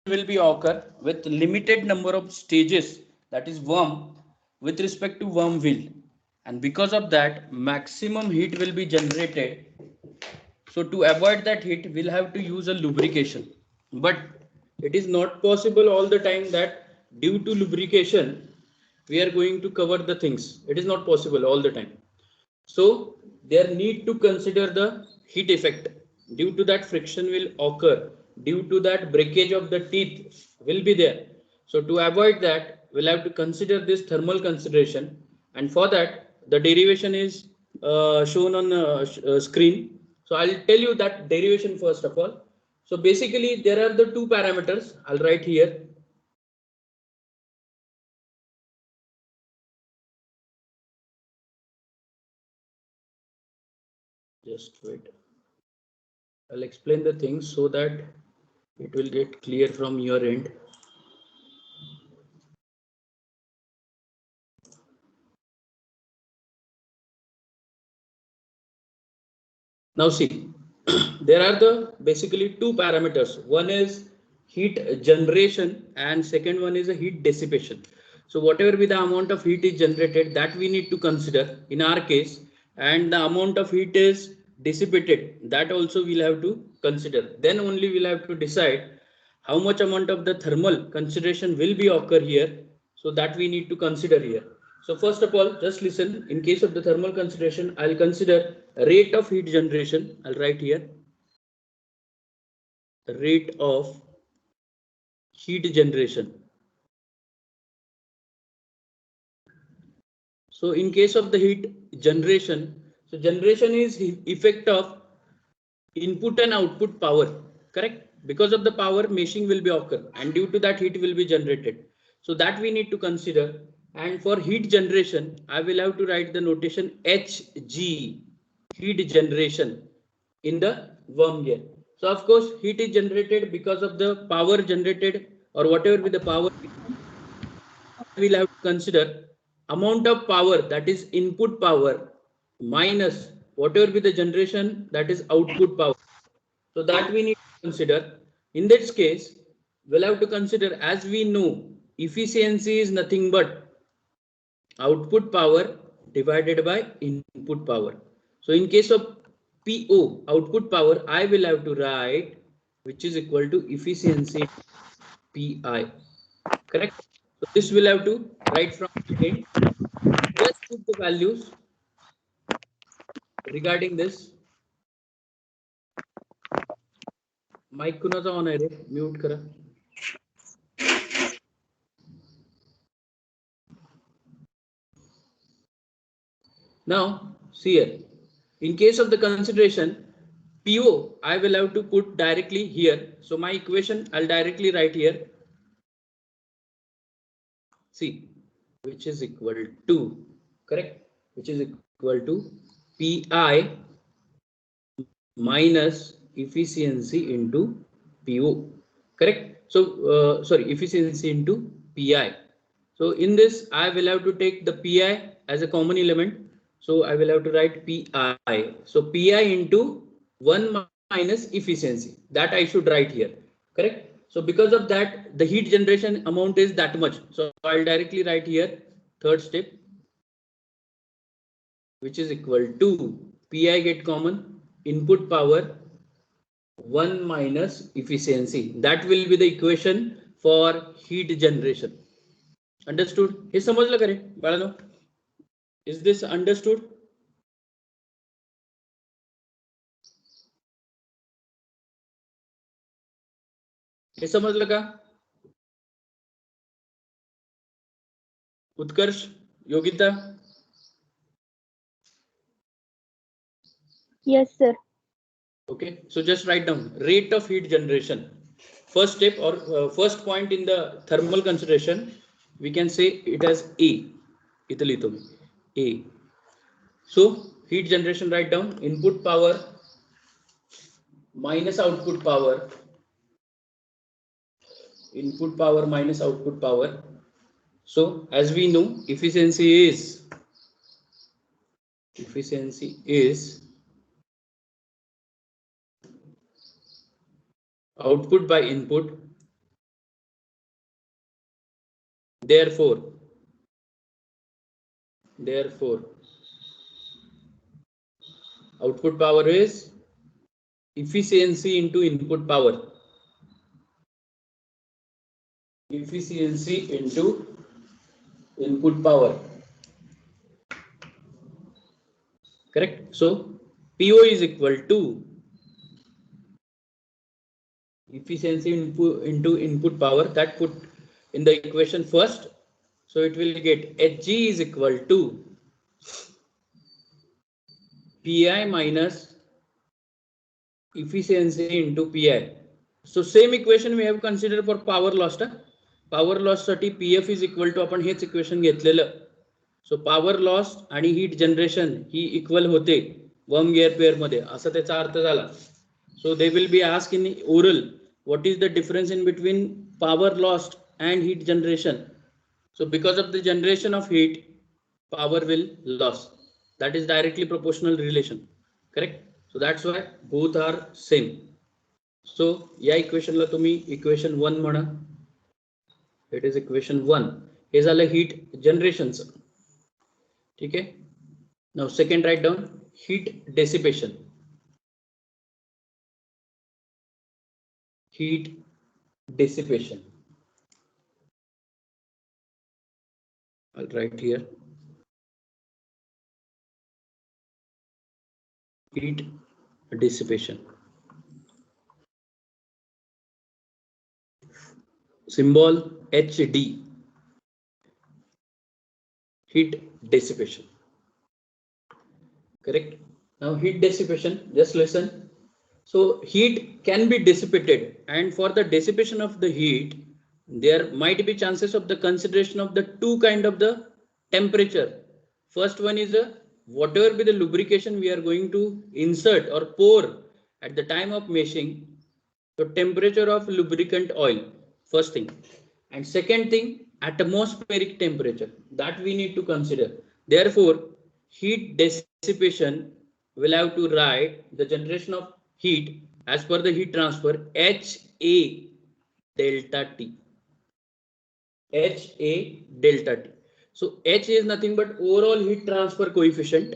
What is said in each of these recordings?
will be occur with limited number of stages, that is worm, with respect to worm wheel, and because of that maximum heat will be generated. So to avoid that heat we'll have to use a lubrication, but it is not possible all the time that due to lubrication we are going to cover the things. It is not possible all the time. So there need to consider the heat effect. Due to that friction will occur, due to that breakage of the teeth will be there. So to avoid that we'll have to consider this thermal consideration, and for that the derivation is shown on screen. So I'll tell you that derivation first of all. So basically there are the two parameters. I'll write here. Just wait. I'll explain the things so that it will get clear from your end. Now see, there are the basically two parameters. One is heat generation and second one is a heat dissipation. So whatever be the amount of heat is generated, that we need to consider in our case, and the amount of heat is dissipated, that also we'll have to consider. Then only we'll have to decide how much amount of the thermal consideration will be occur here. So that we need to consider here. So first of all, just listen. In case of the thermal consideration, I'll consider rate of heat generation. I'll write here rate of heat generation. So in case of the heat generation, so generation is effect of input and output power, correct? Because of the power meshing will be occur, and due to that heat will be generated. So that we need to consider. And for heat generation I will have to write the notation Hg, heat generation, in the worm gear. So of course heat is generated because of the power generated, or whatever with the power we'll have to consider amount of power, that is input power, minus whatever be the generation, that is output power. So that we need to consider. In this case we'll have to consider, as we know, efficiency is nothing but output power divided by input power. So in case of PO, output power, I will have to write which is equal to efficiency PI, correct? So this will have to write from the end. Just put the values regarding this. Mic कुणाचा on आहे रे? Mute करा. Now see here, in case of the consideration PO, I will have to put directly here. So my equation I'll directly write here. See, which is equal to, correct, which is equal to PI minus efficiency into PO, correct? So sorry, efficiency into PI. So in this I will have to take the PI as a common element. So I will have to write PI. So PI into 1 minus efficiency, that I should write here, correct? So because of that the heat generation amount is that much. So I'll directly write here third step, which is equal to PI get common, input power 1 minus efficiency. That will be the equation for heat generation. Understood? हे समजलं का रे बाळांनो? Is this understood? हे समजलं का? उत्कर्ष, Yogita? Yes, sir. Okay, so just write down rate of heat generation. First step or first point in the thermal consideration, we can say it as A. Italy to A. So heat generation, write down input power minus output power, input power minus output power. So as we know, efficiency is output by input therefore output power is efficiency into input power. Efficiency into input power. Correct. So PO is equal to efficiency into input power. That put in the equation first. So it will get Hg is equal to Pi minus efficiency into Pi. So same equation we have considered for power loss. Power loss साठी PF is equal to आपण हेच equation घेतलेलं. So power loss आणि heat generation ही equal होते worm gear pair मध्ये, असा त्याचा अर्थ झाला. So they will be asked in oral what is the difference in between power lost and heat generation. So because of the generation of heat, power will loss. That is directly proportional relation. Correct. So that's why both are same. So या equation ला तुम्ही equation 1 म्हणा. It is equation 1. हे झालं heat जनरेशनचं. ठीक आहे. Now second write down heat dissipation. Heat dissipation. I'll write here. Heat dissipation. Symbol HD. Heat dissipation. Correct. Now heat dissipation, just listen. So heat can be dissipated, and for the dissipation of the heat, there might be chances of the consideration of the two kind of the temperature. First one is whatever be the lubrication we are going to insert or pour at the time of meshing, the temperature of lubricant oil, first thing. And second thing, atmospheric temperature, that we need to consider. Therefore, heat dissipation will have to write the generation of heat as per the heat transfer HA delta T. HA delta T. So H is nothing but overall heat transfer coefficient.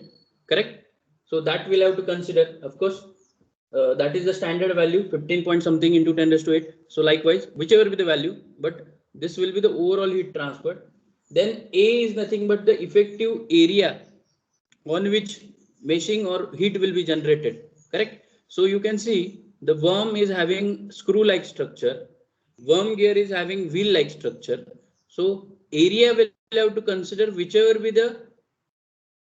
Correct. So that we'll have to consider. Of course, that is the standard value 15 point something into 10 raised to 8. So likewise, whichever be the value, but this will be the overall heat transfer. Then A is nothing but the effective area on which meshing or heat will be generated. Correct. So you can see the worm is having screw-like structure. Worm gear is having wheel-like structure. So area will have to consider whichever be the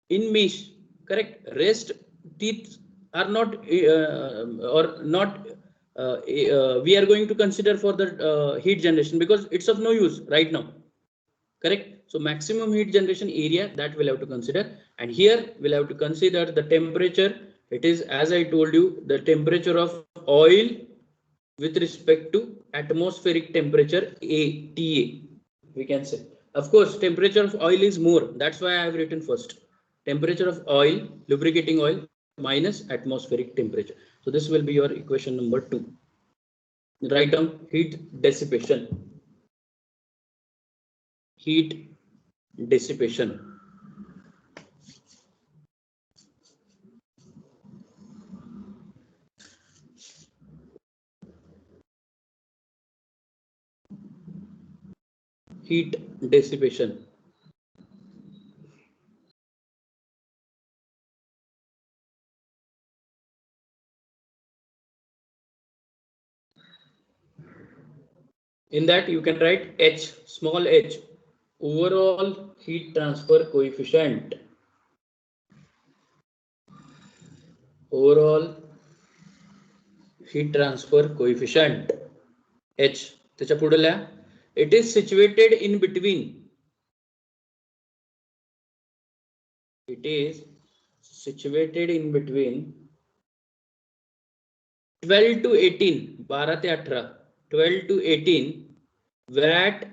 in mesh. Correct. Rest teeth are not or not. We are going to consider for the heat generation because it's of no use right now. Correct. So maximum heat generation area, that we'll have to consider, and here we'll have to consider the temperature. It is, as I told you, the temperature of oil with respect to atmospheric temperature ATA, we can say. Of course, temperature of oil is more. That's why I have written first. Temperature of oil, lubricating oil minus atmospheric temperature. So this will be your equation number 2. Write down heat dissipation. Heat dissipation. Heat dissipation. In that you can write H, small h, overall heat transfer coefficient. Overall heat transfer coefficient H. त्याच्या पुढल्या it is situated in between. It is situated in between 12 to 18, 12 ते 18, 12 to 18 watt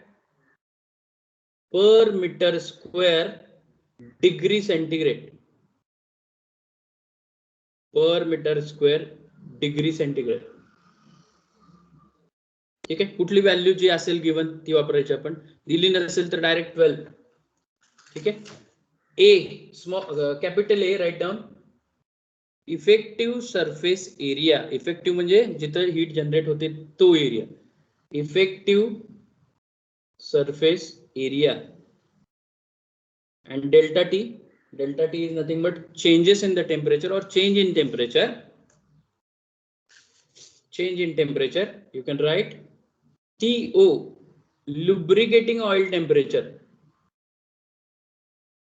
per meter square degree centigrade. Per meter square degree centigrade. ठीक आहे, कुठली value जी असेल given ती वापरायची आपण, दिली नसेल तर डायरेक्ट 12. ठीक आहे, A small capital A write down effective surface area. Effective म्हणजे जिथं हीट जनरेट होते तो area. Effective surface area and delta T. Delta T is nothing but changes in the temperature or change in temperature. Change in temperature. You can write TO, lubricating oil temperature.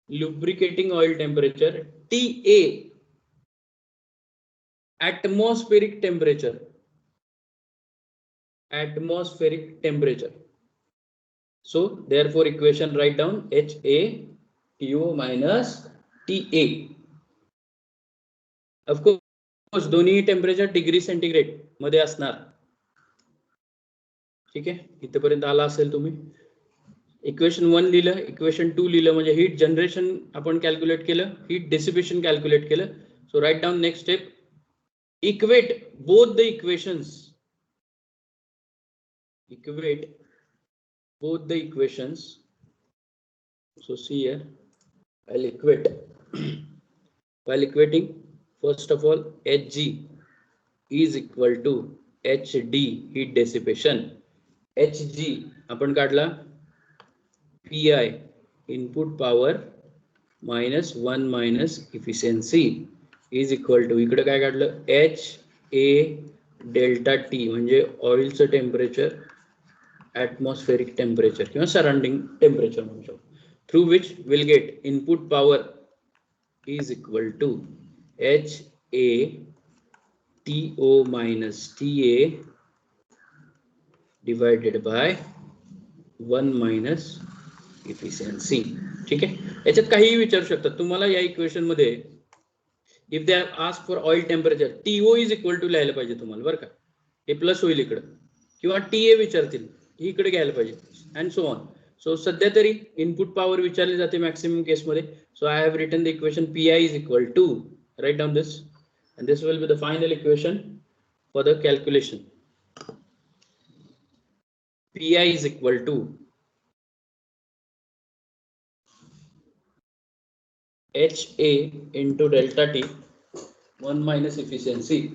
Lubricating oil temperature. TA, atmospheric temperature. Atmospheric temperature. So therefore equation write down HA TO minus TA. Of course दोन्ही temperature degree centigrade मध्ये असणार. ठीक आहे, इथपर्यंत आला असेल तुम्ही. Equation 1 लिहिलं, इक्वेशन 2 लिहिलं म्हणजे हीट जनरेशन आपण कॅल्क्युलेट केलं, हीट डिसिपेशन कॅल्क्युलेट केलं. So write down next step, equate both the equations. Equate both the equations. So see here, I'll equate. While equating, first of all, Hg is equal to HD, heat dissipation. Hg आपण काढला Pi, input power minus 1 minus efficiency is equal to, इकडे काय काढलं, HA delta T म्हणजे ऑइलचं temperature, atmospheric temperature किंवा surrounding temperature म्हणू शकतो, through which we'll get input power is equal to HA TO minus TA divided by 1 minus efficiency. ठीक आहे, याच्यात काहीही विचारू शकतात तुम्हाला या इक्वेशन मध्ये. If they ask for oil temperature, TO is equal to लिहायला पाहिजे तुम्हाला बरं का, हे प्लस होईल इकडं, किंवा TA विचारतील इकडे घ्यायला पाहिजे, अँड सो ऑन. सो सध्या तरी इनपुट पॉवर विचारली जाते मॅक्सिमम केस मध्ये. So I have written the equation Pi is equal to, write down this, and this will be the final equation for the calculation. Pi is equal to HA into delta T 1 minus efficiency.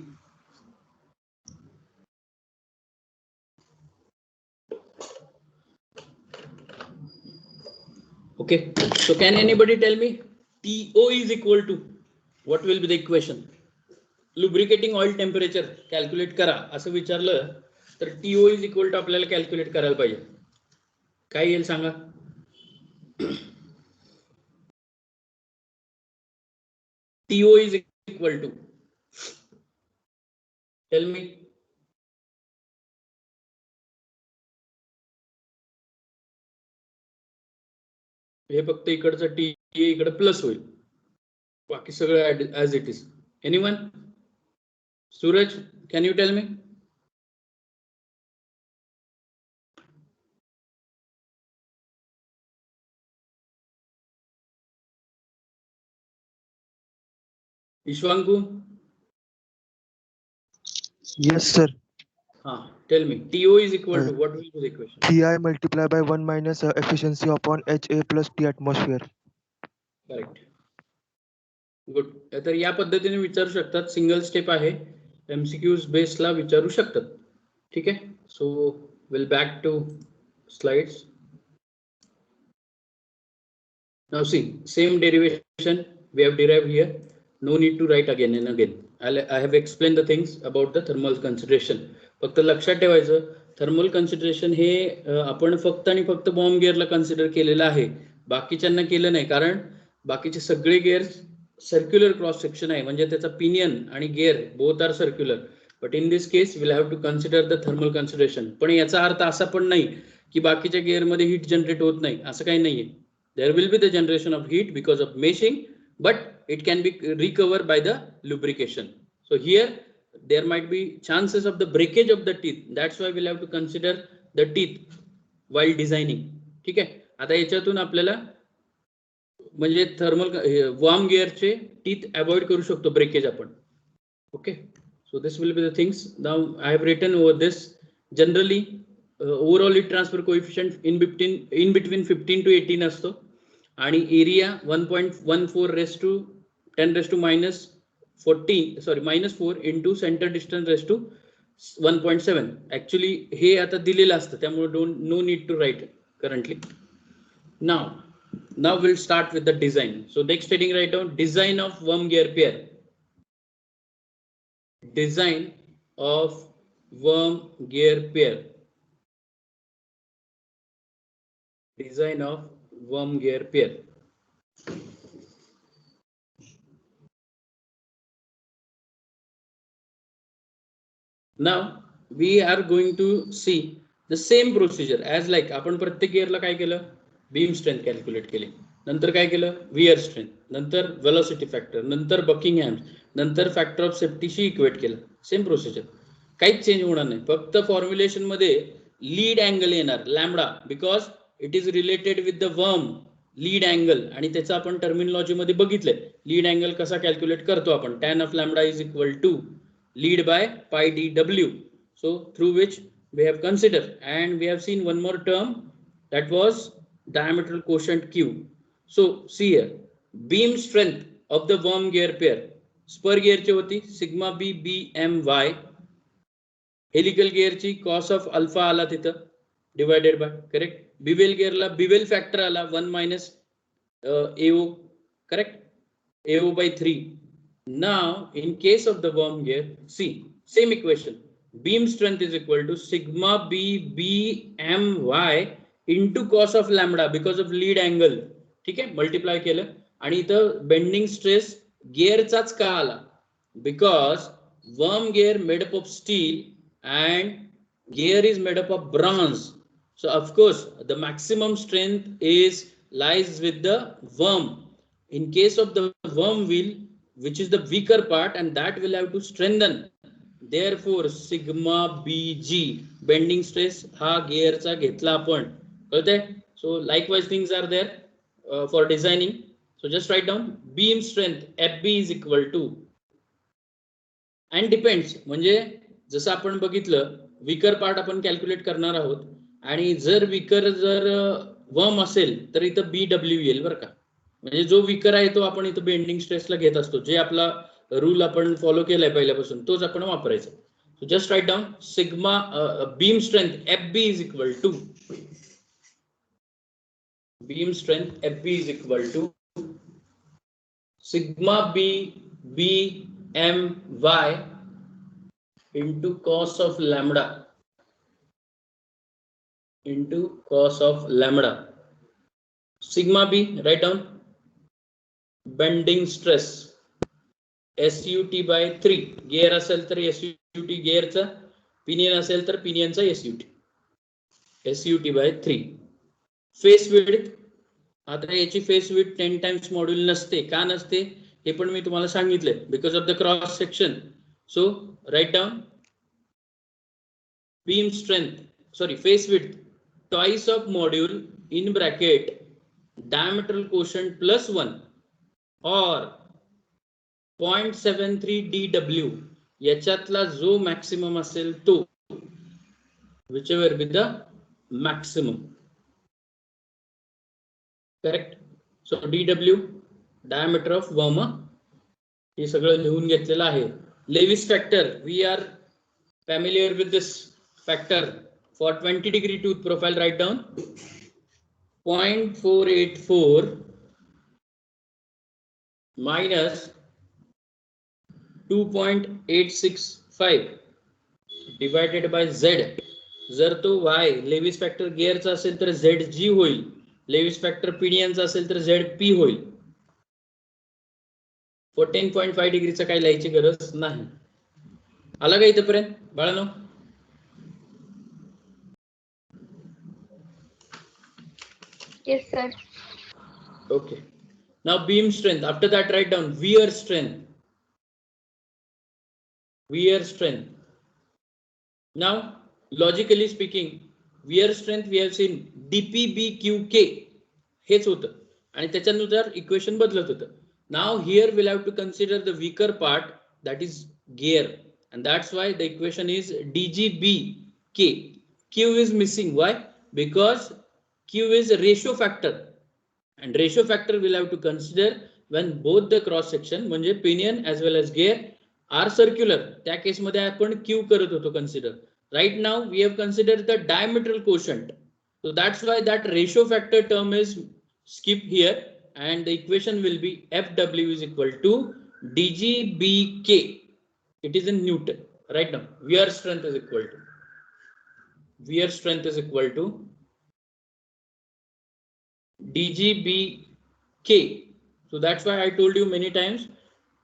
Okay, so can anybody tell me TO is equal to, what will be the equation? Lubricating oil temperature calculate करा असं विचारलं तर TO is equal to आपल्याला calculate करायला पाहिजे. काय येईल सांगा? TO is equal to, tell me. हे फक्त इकडचं टी इकडे प्लस होईल, बाकी सगळं as it is. Anyone? Suraj, can you tell me? Ishwanku? Yes, sir. Tell me, TO is equal to, what will be the equation? Pi multiplied by 1 minus efficiency upon HA plus T atmosphere. Correct. Good. तर या पद्धतीने विचारू शकतात, single step आहे, MCQs बेसला विचारू शकतात. ठीक आहे, so will back to slides. Now see, same derivation we have derived here. No need to write again and again. I have explained the things about the thermal consideration. फक्त लक्षात ठेवायचं, thermal consideration हे आपण फक्त आणि फक्त bomb गिअरला consider केलेलं आहे, बाकीच्यांना केलं नाही. कारण बाकीचे सगळे गिअर सर्क्युलर क्रॉस सेक्शन आहे, म्हणजे त्याचा पिनियन आणि gear both are circular. But in this case will have to consider the thermal consideration. पण याचा अर्थ असा पण नाही की बाकीच्या गिअरमध्ये हीट जनरेट होत नाही, असं काही नाहीये. There will be the generation of heat because of meshing, but it can be recovered by the lubrication. So here there might be chances of the breakage of the teeth. That's why we'll have to consider the teeth while designing. ठीक आहे, आता याच्यातून आपल्याला म्हणजे thermal warm गिअरचे teeth avoid करू शकतो breakage आपण. Okay, so this will be the things. Now I have written over this. Generally overall heat transfer coefficient in between 15 to 18 असतो आणि area 1.14 raise to 10 raise to -4 into centre distance raise to 1.7. Actually हे आता दिलेलं असतं त्यामुळे no need to write currently. Now we'll start with the design. So next heading, write down design of worm gear pair. Design of worm gear pair. Design of worm gear pair. Now we are going to see the same procedure as like आपण प्रत्येक गिअरला काय केलं, beam strength calculate केली, नंतर काय केलं wear strength, नंतर velocity factor, नंतर बकिंगहॅम, नंतर फॅक्टर ऑफ सेफ्टीशी इक्वेट केलं. सेम प्रोसिजर, काहीच चेंज होणार नाही. फक्त फॉर्म्युलेशन मध्ये लीड अँगल येणार lambda, because it is related with the worm lead angle. आणि त्याचं आपण टर्मिनॉलॉजी मध्ये बघितलंय लीड अँगल कसा कॅल्क्युलेट करतो आपण. tan of lambda is equal to lead by pi dw. So through which we have considered, and we have seen one more term, that was diametral quotient Q. So see here, beam strength of the worm gear pair spur gear ची होती sigma b bmy, helical gear ची cos of alpha आला तिथं divided by, correct. bevel gear La bevel factor आला 1 minus AO, correct, AO by 3. Now in case of the worm gear, see same equation, beam strength is equal to sigma b bmy into cos of lambda because of lead angle. ठीक आहे, multiply केलं. आणि इथं bending stress गिअरचाच का आला, because worm gear made up of steel and gear is made up of bronze. So of course the maximum strength is lies with the worm. In case of the worm wheel, which is the weaker part, and that will have to strengthen. Therefore sigma bg bending stress हा gear चा घेतला आपण, कळतंय. So likewise things are there for designing. So just write down beam strength fb is equal to, and depends, म्हणजे जसं आपण बघितलं vicar part आपण कॅल्क्युलेट करणार आहोत, आणि जर विकर जर वर्म असेल तर इथं BW येईल बरं का. म्हणजे जो विकर आहे तो आपण इथं बेंडिंग स्ट्रेसला घेत असतो, जे आपला रूल आपण फॉलो केलाय पहिल्यापासून तोच आपण वापरायचा. So just write down sigma beam strength FB is equal to, beam strength FB is equal to sigma BMY into cos of lambda, into cos of lambda. Sigma B, write down bending stress SUT by 3. gear असेल तर SUT gear चा, pinion असेल तर pinion चा SUT by 3. face width, आता याची face width 10 times module नसते. का नसते हे पण मी तुम्हाला सांगितले, because of the cross section. So write down beam strength, sorry, face width twice of module in bracket diametral quotient plus 1 or 0.73 dw, याच्यातला जो मॅक्सिमम असेल तो, whichever be the maximum, correct. So dw diameter of worm, हे सगळं लिहून घेतलेलं आहे. Lewis factor, we are familiar with this factor for 20 degree tooth profile. Write down 0.484 minus 2.865 divided by Z. जर तो Y लेविस फॅक्टर गिअरचा असेल तर ZG होईल, Levi's factor पिनियनचा असेल तर ZP होईल. 14.5 डिग्रीचा काही लिहायची गरज नाही. आला का इथपर्यंत बाळांनो? Yes, sir. Okay. Now beam strength. After that, write down wear strength. Wear strength. Now, logically speaking, wear strength we have seen dpbqk हेच होतं, आणि त्याच्यानुसार इक्वेशन बदलत होतं. Now here we'll have to consider the weaker part, that is gear, and that's why the equation is dgbk. Q is missing. Why? Because Q is a ratio factor, and ratio factor we'll have to consider when both the cross section म्हणजे pinion as well as gear are circular. त्या case मध्ये आपण Q करत होतो consider. Right now we have considered the diametral quotient, so that's why that ratio factor term is skipped here, and the equation will be Fw is equal to dgbk. It is in Newton. Right now wear strength is equal to dgbk. So that's why I told you many times,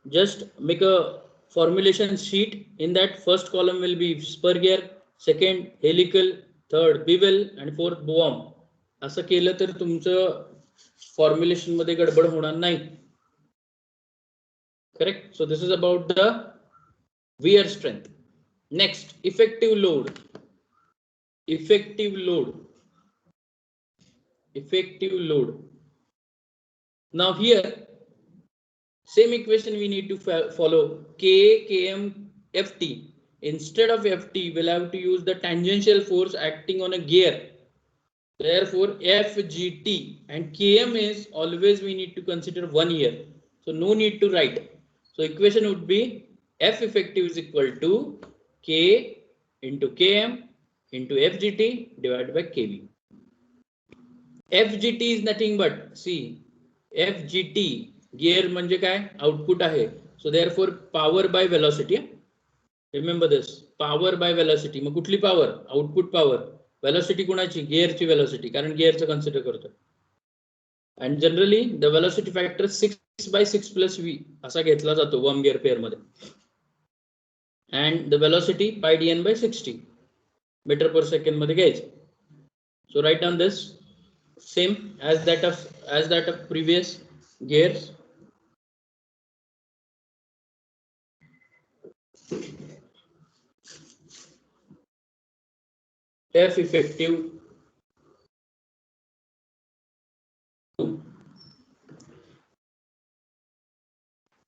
just make a formulation sheet. In that, first column will be spur gear, second helical, third bevel, and fourth boom. असं केलं तर तुमचं formulation मध्ये गडबड होणार नाही. Correct? So this is about the wear strength. Next, effective load. Now here, same equation we need to follow. K, Km, Ft. Instead of Ft, we'll have to use the tangential force acting on a gear. Therefore, Fgt and Km is always we need to consider 1 year. So no need to write. So equation would be F effective is equal to K into Km into Fgt divided by Kv. Fgt is nothing but, see, Fgt gear म्हणजे काय, output आहे. So therefore power by velocity. Remember this, power by velocity. मग कुठली power? Output power. Velocity कुणाची? Gear ची velocity, कारण gear चं consider करतो. And generally the velocity factor 6/6 plus v असा घेतला जातो worm gear pair मध्ये. And the velocity pi dn by 60 meter per second मध्ये घ्यायचं. So write down this same as that of previous gears. F effective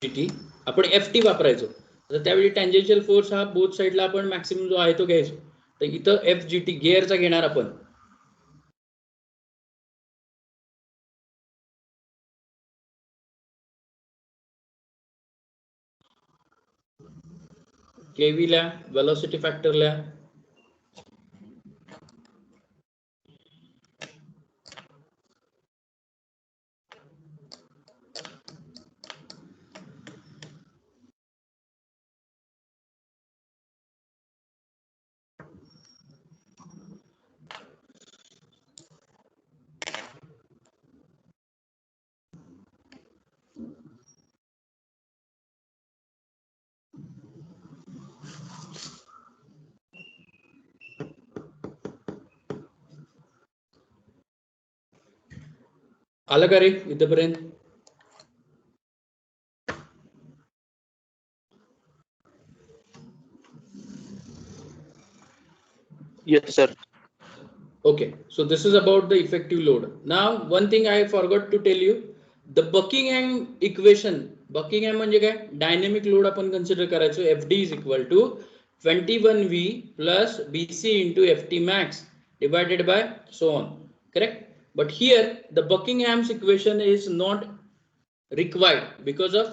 GT आपण FT वापरायचो. तर त्यावेळी टँजेन्शियल फोर्स हा बोथ साइडला आपण मॅक्सिमम जो आहे तो घ्यायचो. तर इथं FGT गिअरचा घेणार आपण. KV ला वेलोसिटी फॅक्टर ला आलं का रे इथपर्यंत? Yes, sir. Okay, so this is about the effective load. Now one thing I forgot to tell you, the Buckingham equation. Buckingham म्हणजे काय? डायनेमिक लोड आपण कन्सिडर करायचो. FD is equal to 21V plus BC into FT max divided by so on. Correct? But here the Buckingham's equation is not required because of,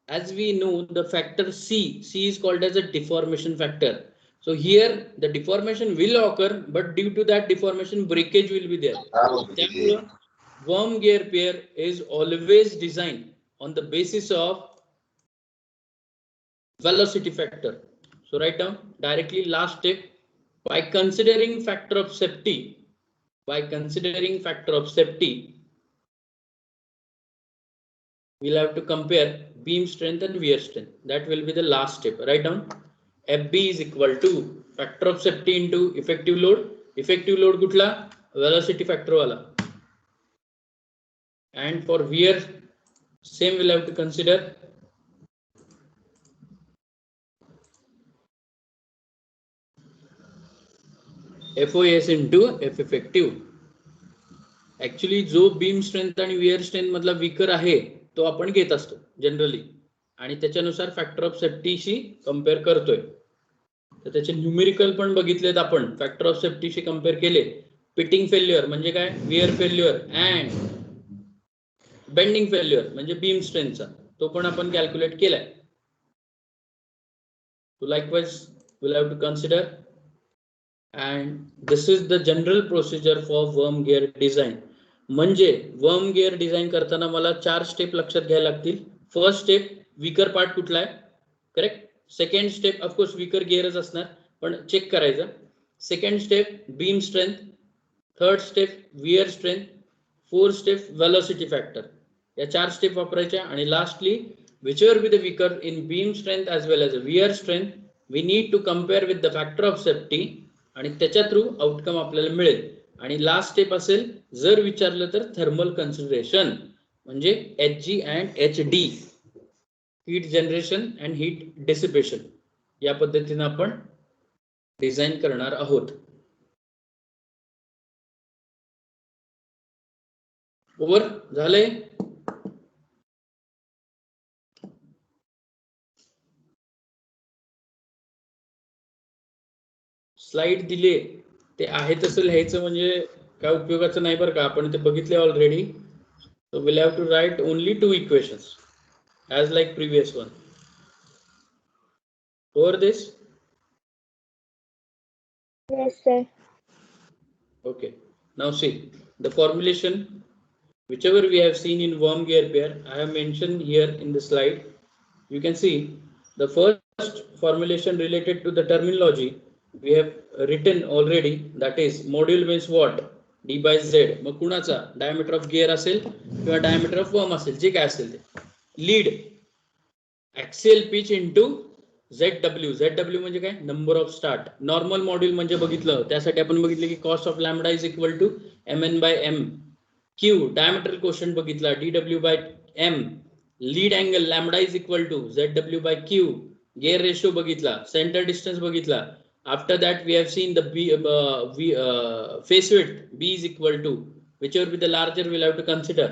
as we know, the factor C is called as a deformation factor. So here the deformation will occur, but due to that deformation breakage will be there. Therefore, worm gear pair is always designed on the basis of velocity factor. So write down directly last step, by considering factor of safety. We'll have to compare beam strength and wear strength. That will be the last step. Write down FB is equal to factor of safety into effective load. Effective load कुठला? Velocity factor वाला. And for wear, same we'll have to consider FOS into F effective. Actually जो beam strength आणि wear strength मधला weaker आहे तो आपण घेत असतो जनरली, आणि त्याच्यानुसार फॅक्टर ऑफ सेफ्टीशी कंपेअर करतोय. तर त्याचे न्यूमेरिकल पण बघितलेत आपण, फॅक्टर ऑफ सेफ्टीशी कम्पेअर केले. पिटिंग फेल्युअर म्हणजे काय, where failure and bending failure म्हणजे बीम स्ट्रेंथचा, तो पण आपण कॅल्क्युलेट केलाय. So likewise we'll have to consider, and this is the general procedure for worm gear design. म्हणजे वर्म गिअर डिझाइन करताना मला 4 स्टेप लक्षात घ्यायला लागतील. फर्स्ट स्टेप, वीकर पार्ट कुठला आहे, करेक्ट. सेकंड स्टेप ऑफकोर्स वीकर गिअरच असणार पण चेक करायचं. Second step beam strength, third step wear strength, fourth step velocity factor. या 4 स्टेप वापरायच्या. आणि lastly whichever be the weaker in beam strength as well as wear strength, we need to compare with the factor of safety आणि त्याच्या through outcome आपल्याला मिळेल. आणि last step असेल जर विचारलं तर थर्मल कन्सिडरेशन म्हणजे HG and HD, heat generation and heat dissipation. या पद्धतीने आपण डिझाइन करणार आहोत. ओव्हर झालंय. स्लाइड दिले ते आहे तसं लिहायचं म्हणजे काय उपयोगाचं नाही बरं का, आपण ते बघितले already. So we'll have to write only 2 equations as like previous one. Over this? Yes, sir. Okay. Now see the formulation whichever we have seen in worm gear pair, I have mentioned here in the slide. You can see the first formulation related to the terminology we have written already, that is module means what, d by z. मग कुणाचा diameter of gear असेल किंवा diameter of worm असेल, जे काय असेल ते. Lead axial pitch into ZW. ZW म्हणजे काय, number of start. Normal module म्हणजे बघितलं, त्यासाठी आपण बघितलं की cos of lambda is equal to MN by M. Q diameter quotient बघितला, DW by M. Lead angle lambda is equal to ZW by Q. Gear ratio बघितला, centre distance बघितला. After that we have seen the face width, B is equal to whichever be the larger we'll have to consider.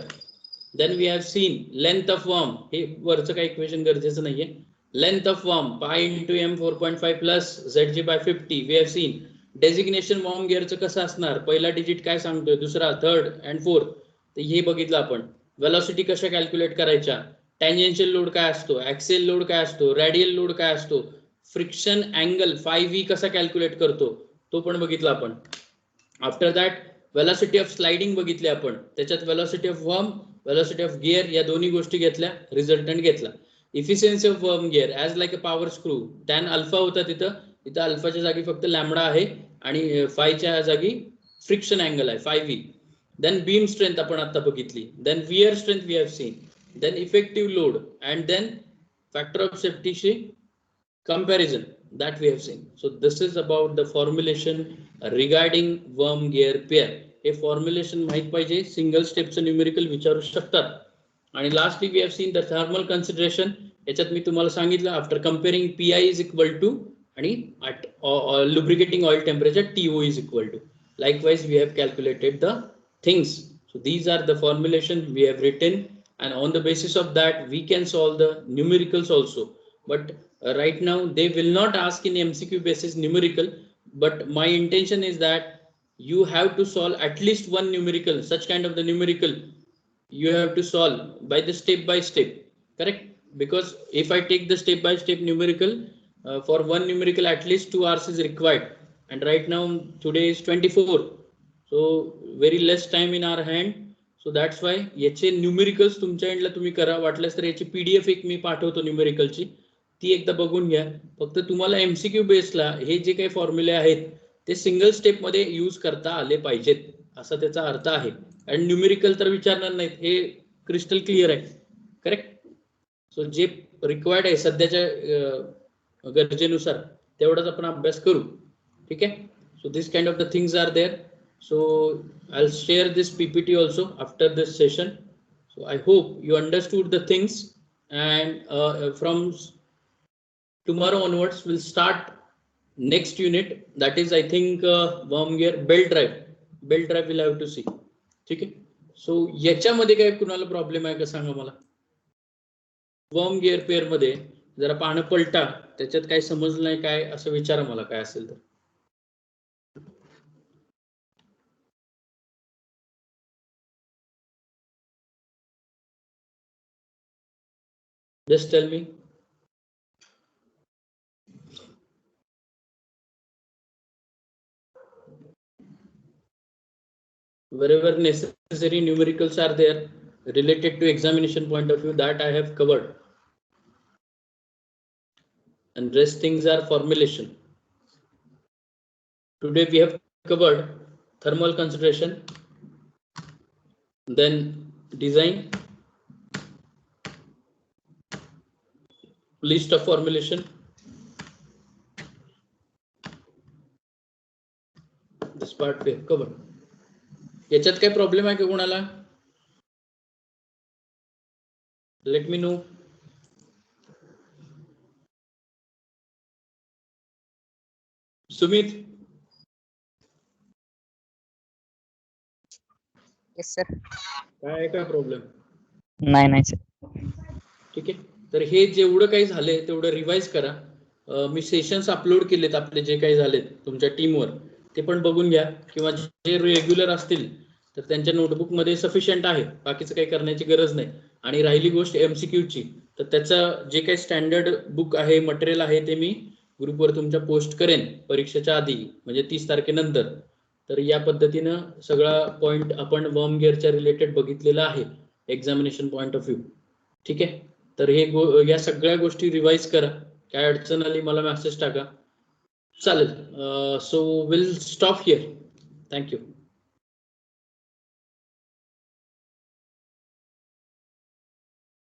Then we have seen length of worm, हे वरचं काही equation गरजेचं नाहीये. Length of worm pi into M 4.5 plus ZG by 50. We have seen designation worm गिअरचं कसं असणार, पहिला digit काय सांगतोय, दुसरा, थर्ड अँड फोर्थ, तर हे बघितलं आपण. वेलोसिटी कशा कॅल्क्युलेट करायच्या, टॅन्जेन्शियल लोड काय असतो, ऍक्सियल लोड काय असतो, रेडियल लोड काय असतो, फ्रिक्शन अँगल 5V कसा कॅल्क्युलेट करतो, तो पण बघितला आपण. After that velocity of sliding बघितली आपण, त्याच्यात velocity of worm, velocity of gear या दोन्ही गोष्टी घेतल्या, रिझल्टंट घेतला. Efficiency of worm gear as like a power screw, tan alpha होता तिथं अल्फाच्या जागी फक्त लॅम्बडा आहे आणि फायच्या जागी फ्रिक्शन अँगल आहे 5V. देन बीम स्ट्रेंथ आपण आता बघितली, then wear strength we have seen, then effective load and then factor of सेफ्टीशी comparison that we have seen. So this is about the formulation regarding worm gear pair. हे formulation माहित पाहिजे, single स्टेपचं numerical विचारू शकतात. आणि lastly we have seen the thermal consideration. याच्यात मी तुम्हाला सांगितलं after comparing PI is equal to आणि lubricating oil temperature TO is equal to. Likewise we have calculated the things. So these are the formulation we have written, and on the basis of that we can solve the numericals also. But right now they will not ask in MCQ basis numerical, but my intention is that you have to solve at least one numerical, such kind of the numerical you have to solve by the step by step, correct? Because if I take the step by step numerical, for one numerical at least 2 hours is required, and right now today is 24, so very less time in our hand. So that's why याचे numericals तुमच्या एंडला तुम्ही करा. वाटल्यास तर याची PDF एक मी पाठवतो न्यूमेरिकलची, ती एकदा बघून घ्या. फक्त तुम्हाला MCQ बेसला हे जे काही फॉर्म्युले आहेत ते सिंगल स्टेप मध्ये यूज करता आले पाहिजेत, असा त्याचा अर्थ आहे. आणि न्यूमेरिकल तर विचारणार नाहीत, हे क्रिस्टल क्लिअर आहे, करेक्ट? सो जे रिक्वायर्ड आहे सध्याच्या गरजेनुसार तेवढाच आपण अभ्यास करू, ठीक आहे? So this kind of the things are there. So I'll share this PPT also after this session. So I hope you understood the things, and from tomorrow onwards we'll start next unit, that is I think worm gear belt drive we'll have to see. ठीक आहे? सो याच्यामध्ये काय कुणाला problem आहे का सांगा मला. Worm gear pair मध्ये जरा पानं पलटा, त्याच्यात काही समजलं नाही काय असं विचारा मला काय असेल तर. Just tell me. Wherever necessary numericals are there related to examination point of view, that I have covered. And rest things are formulation. Today we have covered thermal consideration, then design, list of formulation. This part we have covered. याच्यात काय problem आहे का कोणाला? Let me know. Sumit. Yes sir. काय आहे का problem? नाही sir. ठीक आहे, तर हे जेवढं काही झालंय तेवढं रिवाइज करा. मी सेशन्स अपलोड केलेत आपले जे काही झालेत तुमच्या टीमवर, ते पण बघून घ्या, किंवा जे रेग्युलर असतील तर त्यांच्या नोटबुक मध्ये सफिशियंट आहे, बाकीचं काही करण्याची गरज नाही. आणि राहिली गोष्ट MCQ ची, तर त्याचं जे काही स्टँडर्ड बुक आहे, मटेरियल आहे, ते मी ग्रुपवर तुमच्या पोस्ट करेन परीक्षेच्या आधी, म्हणजे 30 तारखेनंतर. तर या पद्धतीनं सगळा पॉइंट आपण वर्म गिअरच्या रिलेटेड बघितलेला आहे एक्झामिनेशन पॉइंट ऑफ व्ह्यू. ठीक आहे, तर हे या सगळ्या गोष्टी रिवाइज करा. काय अडचण आली मला मेसेज टाका. चालेल. So will stop here. Thank you.